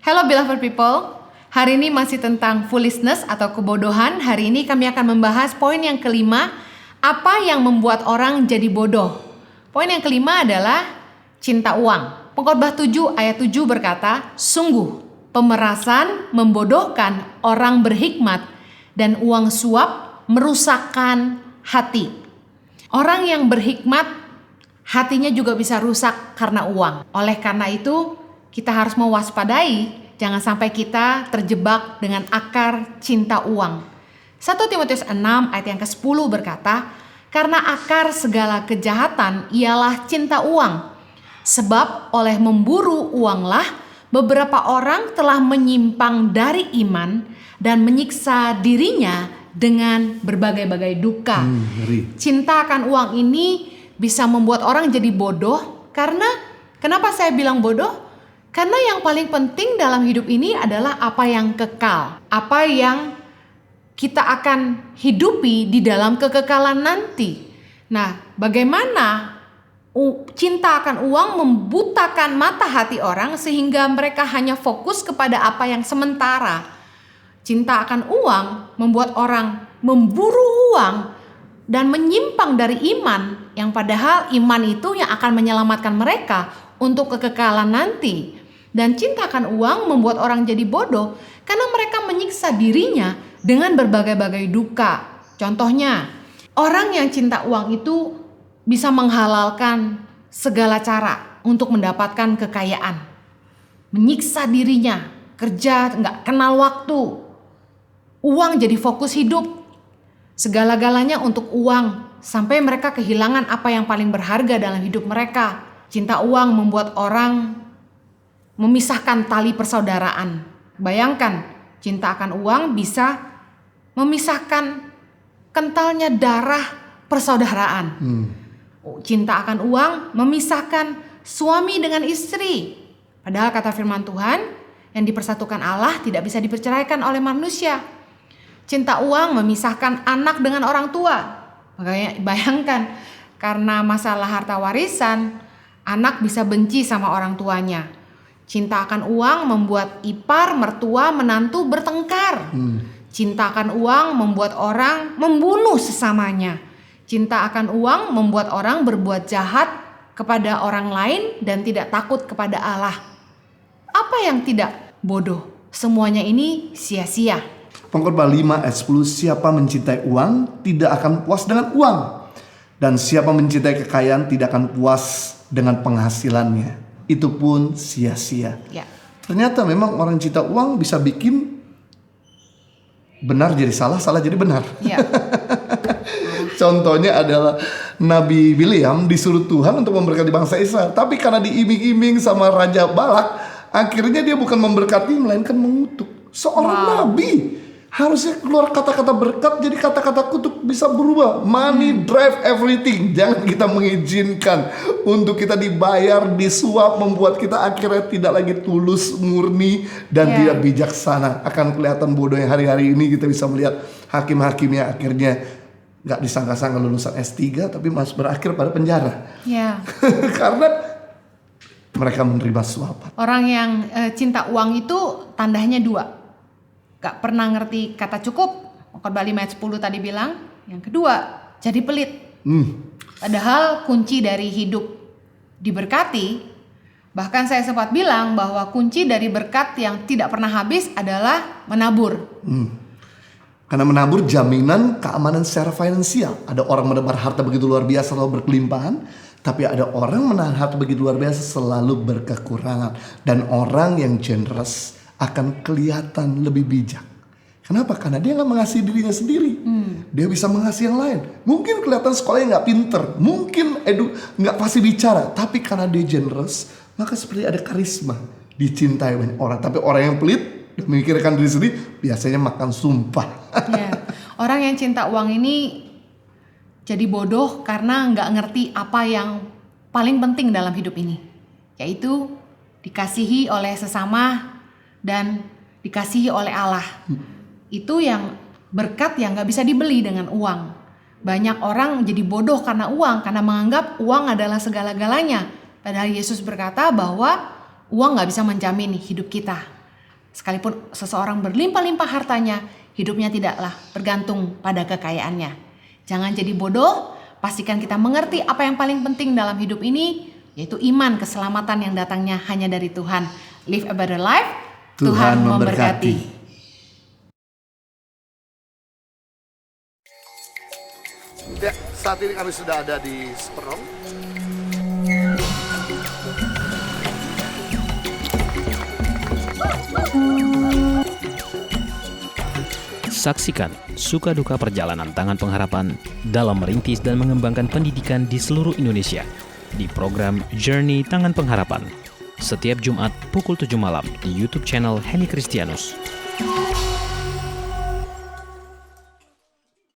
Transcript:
Hello beloved people, hari ini masih tentang foolishness atau kebodohan. Hari ini kami akan membahas poin yang kelima, apa yang membuat orang jadi bodoh. Poin yang kelima adalah cinta uang. Pengkhotbah 7 ayat 7 berkata, sungguh pemerasan membodohkan orang berhikmat dan uang suap merusakkan hati. Orang yang berhikmat hatinya juga bisa rusak karena uang. Oleh karena itu kita harus mewaspadai, jangan sampai kita terjebak dengan akar cinta uang. 1 Timotius 6 ayat yang ke-10 berkata, karena akar segala kejahatan ialah cinta uang. Sebab oleh memburu uanglah beberapa orang telah menyimpang dari iman dan menyiksa dirinya dengan berbagai-bagai duka. Cinta akan uang ini bisa membuat orang jadi bodoh. Karena kenapa saya bilang bodoh? Karena yang paling penting dalam hidup ini adalah apa yang kekal, apa yang kita akan hidupi di dalam kekekalan nanti. Nah, bagaimana cinta akan uang membutakan mata hati orang sehingga mereka hanya fokus kepada apa yang sementara. Cinta akan uang membuat orang memburu uang dan menyimpang dari iman, yang padahal iman itu yang akan menyelamatkan mereka untuk kekekalan nanti. Dan cinta akan uang membuat orang jadi bodoh karena mereka menyiksa dirinya dengan berbagai-bagai duka. Contohnya, orang yang cinta uang itu bisa menghalalkan segala cara untuk mendapatkan kekayaan. Menyiksa dirinya, kerja nggak kenal waktu. Uang jadi fokus hidup. Segala-galanya untuk uang sampai mereka kehilangan apa yang paling berharga dalam hidup mereka. Cinta uang membuat orang memisahkan tali persaudaraan. Bayangkan, cinta akan uang bisa memisahkan kentalnya darah persaudaraan. Cinta akan uang memisahkan suami dengan istri. Padahal kata firman Tuhan, yang dipersatukan Allah tidak bisa diperceraikan oleh manusia. Cinta uang memisahkan anak dengan orang tua. Bayangkan, karena masalah harta warisan, anak bisa benci sama orang tuanya. Cinta akan uang membuat ipar, mertua, menantu bertengkar. Cinta akan uang membuat orang membunuh sesamanya. Cinta akan uang membuat orang berbuat jahat kepada orang lain dan tidak takut kepada Allah. Apa yang tidak bodoh? Semuanya ini sia-sia. Pengkhotbah 5 ayat 10, siapa mencintai uang tidak akan puas dengan uang. Dan siapa mencintai kekayaan tidak akan puas dengan penghasilannya. Itu pun sia-sia. Ya. Ternyata memang orang cinta uang bisa bikin benar jadi salah, salah jadi benar. Ya. Contohnya adalah Nabi Bileam disuruh Tuhan untuk memberkati bangsa Israel. Tapi karena diiming-iming sama Raja Balak, akhirnya dia bukan memberkati melainkan mengutuk. Seorang nabi harusnya keluar kata-kata berkat, jadi kata-kata kutuk bisa berubah. Money drive everything. Jangan kita mengizinkan untuk kita dibayar, disuap, membuat kita akhirnya tidak lagi tulus, murni, dan tidak bijaksana. Akan kelihatan bodohnya hari-hari ini kita bisa melihat hakim-hakimnya akhirnya gak disangka-sangka lulusan S3 tapi masih berakhir pada penjara. Karena mereka menerima suapan. Orang yang cinta uang itu tandanya dua. Gak pernah ngerti kata cukup. Pengkhotbah 5 ayat 10 tadi bilang. Yang kedua, jadi pelit. Padahal kunci dari hidup diberkati, bahkan saya sempat bilang bahwa kunci dari berkat yang tidak pernah habis adalah menabur. Karena menabur jaminan keamanan secara finansial. Ada orang menebar harta begitu luar biasa selalu berkelimpahan, tapi ada orang menahan harta begitu luar biasa selalu berkekurangan. Dan orang yang generous akan kelihatan lebih bijak. Kenapa? Karena dia gak mengasihi dirinya sendiri. Dia bisa mengasihi yang lain. Mungkin kelihatan sekolahnya gak pinter, mungkin gak pasti bicara, tapi karena dia generous, maka seperti ada karisma, dicintai banyak orang. Tapi orang yang pelit dan memikirkan diri sendiri biasanya makan sumpah. Orang yang cinta uang ini jadi bodoh karena gak ngerti apa yang paling penting dalam hidup ini, yaitu dikasihi oleh sesama dan dikasihi oleh Allah. Itu yang berkat yang gak bisa dibeli dengan uang. Banyak orang jadi bodoh karena uang, karena menganggap uang adalah segala-galanya. Padahal Yesus berkata bahwa uang gak bisa menjamin hidup kita. Sekalipun seseorang berlimpah-limpah hartanya, hidupnya tidaklah bergantung pada kekayaannya. Jangan jadi bodoh, pastikan kita mengerti apa yang paling penting dalam hidup ini, yaitu iman keselamatan yang datangnya hanya dari Tuhan. Live a better life, Tuhan memberkati. Ya, saat ini kami sudah ada di Seperong. Saksikan suka duka perjalanan Tangan Pengharapan dalam merintis dan mengembangkan pendidikan di seluruh Indonesia di program Journey Tangan Pengharapan setiap Jumat pukul 7 malam di YouTube channel Henny Kristianus.